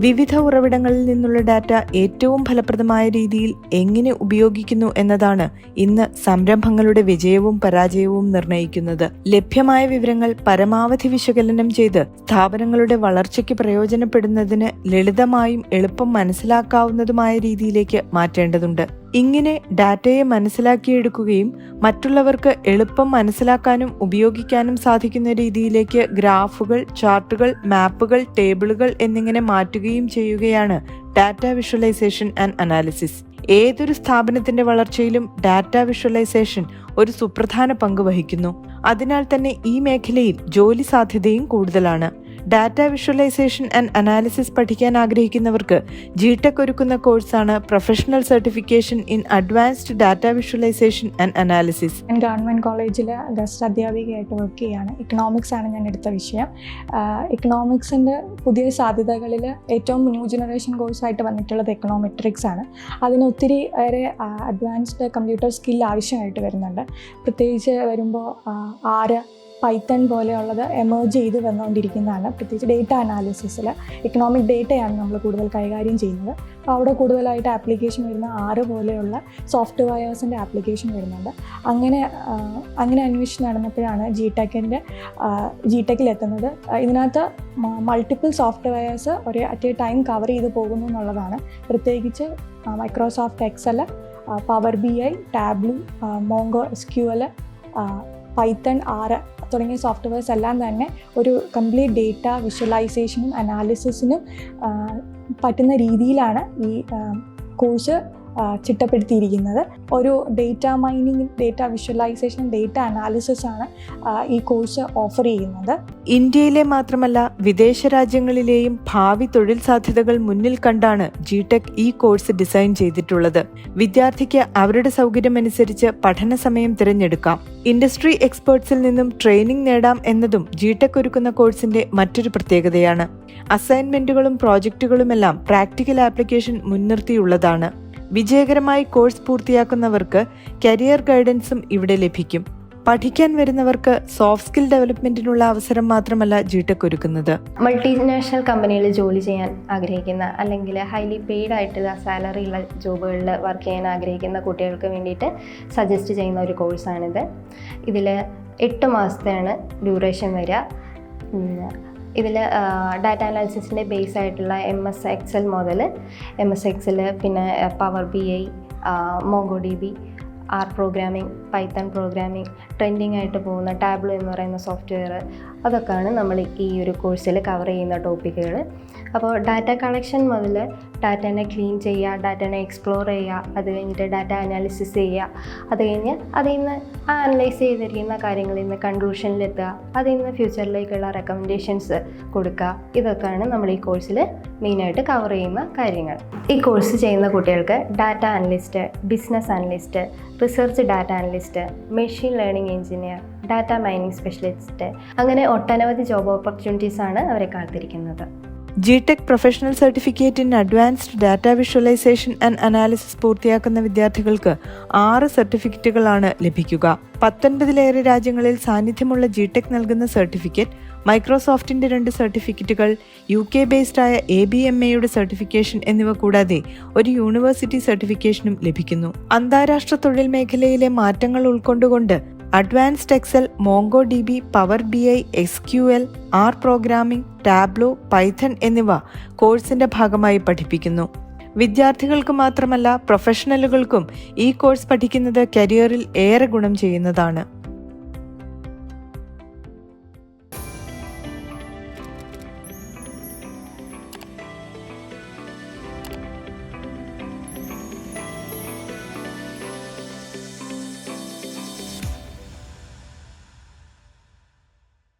വിവിധ ഉറവിടങ്ങളിൽ നിന്നുള്ള ഡാറ്റ ഏറ്റവും ഫലപ്രദമായ രീതിയിൽ എങ്ങനെ ഉപയോഗിക്കുന്നു എന്നതാണ് ഇന്ന് സംരംഭങ്ങളുടെ വിജയവും പരാജയവും നിർണ്ണയിക്കുന്നത്. ലഭ്യമായ വിവരങ്ങൾ പരമാവധി വിശകലനം ചെയ്ത് സ്ഥാപനങ്ങളുടെ വളർച്ചയ്ക്ക് പ്രയോജനപ്പെടുന്നതിന് ലളിതമായും എളുപ്പം മനസ്സിലാക്കാവുന്നതുമായ രീതിയിലേക്ക് മാറ്റേണ്ടതുണ്ട്. ഇങ്ങനെ ഡാറ്റയെ മനസ്സിലാക്കിയെടുക്കുകയും മറ്റുള്ളവർക്ക് എളുപ്പം മനസ്സിലാക്കാനും ഉപയോഗിക്കാനും സാധിക്കുന്ന രീതിയിലേക്ക് ഗ്രാഫുകൾ, ചാർട്ടുകൾ, മാപ്പുകൾ, ടേബിളുകൾ എന്നിങ്ങനെ മാറ്റുകയും ചെയ്യുകയാണ് ഡാറ്റ വിഷ്വലൈസേഷൻ ആൻഡ് അനാലിസിസ്. ഏതൊരു സ്ഥാപനത്തിന്റെ വളർച്ചയിലും ഡാറ്റ വിഷ്വലൈസേഷൻ ഒരു സുപ്രധാന പങ്ക് വഹിക്കുന്നു. അതിനാൽ തന്നെ ഈ മേഖലയിൽ ജോലി സാധ്യതയും കൂടുതലാണ്. ഡാറ്റ വിഷ്വലൈസേഷൻ ആൻഡ് അനാലിസിസ് പഠിക്കാൻ ആഗ്രഹിക്കുന്നവർക്ക് ജിടെക് ഒരുക്കുന്ന കോഴ്സാണ് professional certification in advanced data visualisation and analysis. ഞാൻ ഗവൺമെൻറ് കോളേജിൽ ഗസ്റ്റ് അധ്യാപികയായിട്ട് വർക്ക് ചെയ്യുകയാണ്. ഇക്കണോമിക്സ് ആണ് ഞാൻ എടുത്ത വിഷയം. ഇക്കണോമിക്സിൻ്റെ പുതിയ സാധ്യതകളിൽ ഏറ്റവും ന്യൂ ജനറേഷൻ കോഴ്സായിട്ട് വന്നിട്ടുള്ളത് എക്കണോമെട്രിക്സ് ആണ്. അതിന് ഒത്തിരി ഏറെ അഡ്വാൻസ്ഡ് കമ്പ്യൂട്ടർ സ്കിൽ ആവശ്യമായിട്ട് വരുന്നുണ്ട്. പ്രത്യേകിച്ച് വരുമ്പോൾ പൈത്തൺ പോലെയുള്ളത് എമേർജ് ചെയ്ത് വന്നുകൊണ്ടിരിക്കുന്നതാണ്. പ്രത്യേകിച്ച് ഡേറ്റ അനാലിസിസിൽ എക്കണോമിക് ഡേറ്റയാണ് നമ്മൾ കൂടുതൽ കൈകാര്യം ചെയ്യുന്നത്. അപ്പോൾ അവിടെ കൂടുതലായിട്ട് ആപ്ലിക്കേഷൻ വരുന്ന പോലെയുള്ള സോഫ്റ്റ്വെയർസിൻ്റെ ആപ്ലിക്കേഷൻ വരുന്നുണ്ട്. അങ്ങനെ അന്വേഷിച്ച് നടന്നപ്പോഴാണ് ജിടെക്കിൽ എത്തുന്നത്. ഇതിനകത്ത് multiple softwares at a time cover ചെയ്ത് പോകുന്നു എന്നുള്ളതാണ്. പ്രത്യേകിച്ച് Microsoft Excel, power BI, Tableau, Mongo SQL, Python, തുടങ്ങിയ സോഫ്റ്റ്വെയർസ് എല്ലാം തന്നെ ഒരു കംപ്ലീറ്റ് ഡേറ്റ വിഷ്വലൈസേഷനും അനാലിസിസിനും പറ്റുന്ന രീതിയിലാണ് ഈ കോഴ്സ് ചിട്ടപ്പെടുത്തിയിരിക്കുന്നത്. ഒരു data mining, data visualisation, data analysis ആണ് ഈ കോഴ്സ് ഓഫർ ചെയ്യുന്നത്. ഇന്ത്യയിലെ മാത്രമല്ല വിദേശ രാജ്യങ്ങളിലെയും ഭാവി തൊഴിൽ സാധ്യതകൾ മുന്നിൽ കണ്ടാണ് ജിടെക് ഈ കോഴ്സ് ഡിസൈൻ ചെയ്തിട്ടുള്ളത്. വിദ്യാർത്ഥിക്ക് അവരുടെ സൗകര്യമനുസരിച്ച് പഠന സമയം തിരഞ്ഞെടുക്കാം. ഇൻഡസ്ട്രി എക്സ്പേർട്സിൽ നിന്നും ട്രെയിനിങ് നേടാം എന്നതും ജിടെക് ഒരുക്കുന്ന കോഴ്സിന്റെ മറ്റൊരു പ്രത്യേകതയാണ്. അസൈൻമെന്റുകളും പ്രോജക്റ്റുകളുമെല്ലാം പ്രാക്ടിക്കൽ ആപ്ലിക്കേഷൻ മുൻനിർത്തിയുള്ളതാണ്. വിജയകരമായി കോഴ്സ് പൂർത്തിയാക്കുന്നവർക്ക് കരിയർ ഗൈഡൻസും ഇവിടെ ലഭിക്കും. പഠിക്കാൻ വരുന്നവർക്ക് സോഫ്റ്റ് സ്കിൽ ഡെവലപ്മെന്റിനുള്ള അവസരം മാത്രമല്ല ജിടെക് ഒരുക്കുന്നത്. മൾട്ടിനാഷണൽ കമ്പനിയിൽ ജോലി ചെയ്യാൻ ആഗ്രഹിക്കുന്ന അല്ലെങ്കിൽ ഹൈലി പെയ്ഡ് ആയിട്ടുള്ള സാലറിയുള്ള ജോബുകളിൽ വർക്ക് ചെയ്യാൻ ആഗ്രഹിക്കുന്ന കുട്ടികൾക്ക് വേണ്ടിയിട്ട് സജസ്റ്റ് ചെയ്യുന്ന ഒരു കോഴ്സാണിത്. ഇതിൽ 8 മാസത്തെയാണ് ഡ്യൂറേഷൻ വരിക. ഇതിൽ ഡാറ്റ അനാലിസിസിൻ്റെ ബേസ് ആയിട്ടുള്ള MS Excel മുതൽ MS Excel, പിന്നെ power BI, MongoDB, R programming, Python programming, trending ആയിട്ട് പോകുന്ന ടാബ്ലൂ എന്ന് പറയുന്ന സോഫ്റ്റ്വെയർ, അതൊക്കെയാണ് നമ്മൾ ഈ ഒരു കോഴ്സിൽ കവർ ചെയ്യുന്ന ടോപ്പിക്കുകൾ. അപ്പോൾ ഡാറ്റ കളക്ഷൻ മുതൽ ഡാറ്റേനെ ക്ലീൻ ചെയ്യുക, ഡാറ്റേനെ എക്സ്പ്ലോർ ചെയ്യുക, അത് കഴിഞ്ഞിട്ട് ഡാറ്റ അനാലിസിസ് ചെയ്യുക, അത് കഴിഞ്ഞ് അതിൽ നിന്ന് അനലൈസ് ചെയ്തിരിക്കുന്ന കാര്യങ്ങളിൽ നിന്ന് കൺക്ലൂഷനിലെത്തുക, അതിൽ നിന്ന് ഫ്യൂച്ചറിലേക്കുള്ള റെക്കമെൻഡേഷൻസ് കൊടുക്കുക. ഇതൊക്കെയാണ് നമ്മൾ ഈ കോഴ്സിൽ മെയിനായിട്ട് കവർ ചെയ്യുന്ന കാര്യങ്ങൾ. ഈ കോഴ്സ് ചെയ്യുന്ന കുട്ടികൾക്ക് data analyst, business analyst, research data analyst, machine learning engineer, data mining specialist, അങ്ങനെ ഒട്ടനവധി ജോബ് ഓപ്പർച്യൂണിറ്റീസാണ് അവരെ കാത്തിരിക്കുന്നത്. G-Tec professional certificate in advanced data visualisation and analysis പൂർത്തിയാക്കുന്ന വിദ്യാർത്ഥികൾക്ക് 6 സർട്ടിഫിക്കറ്റുകളാണ് ലഭിക്കുക. 19-ലേറെ രാജ്യങ്ങളിൽ സാന്നിധ്യമുള്ള ജിടെക് നൽകുന്ന സർട്ടിഫിക്കറ്റ്, മൈക്രോസോഫ്റ്റിന്റെ 2 സർട്ടിഫിക്കറ്റുകൾ, UK ബേസ്ഡ് ആയ ABMAയുടെ സർട്ടിഫിക്കേഷൻ എന്നിവ കൂടാതെ ഒരു യൂണിവേഴ്സിറ്റി സർട്ടിഫിക്കേഷനും ലഭിക്കുന്നു. അന്താരാഷ്ട്ര തൊഴിൽ മേഖലയിലെ മാറ്റങ്ങൾ ഉൾക്കൊണ്ടുകൊണ്ട് advanced Excel, MongoDB, Power BI, SQL, R programming, Tableau, Python എന്നിവ കോഴ്സിന്റെ ഭാഗമായി പഠിപ്പിക്കുന്നു. വിദ്യാർത്ഥികൾക്ക് മാത്രമല്ല പ്രൊഫഷണലുകൾക്കും ഈ കോഴ്സ് പഠിക്കുന്നത് കരിയറിൽ ഏറെ ഗുണം ചെയ്യുന്നതാണ്.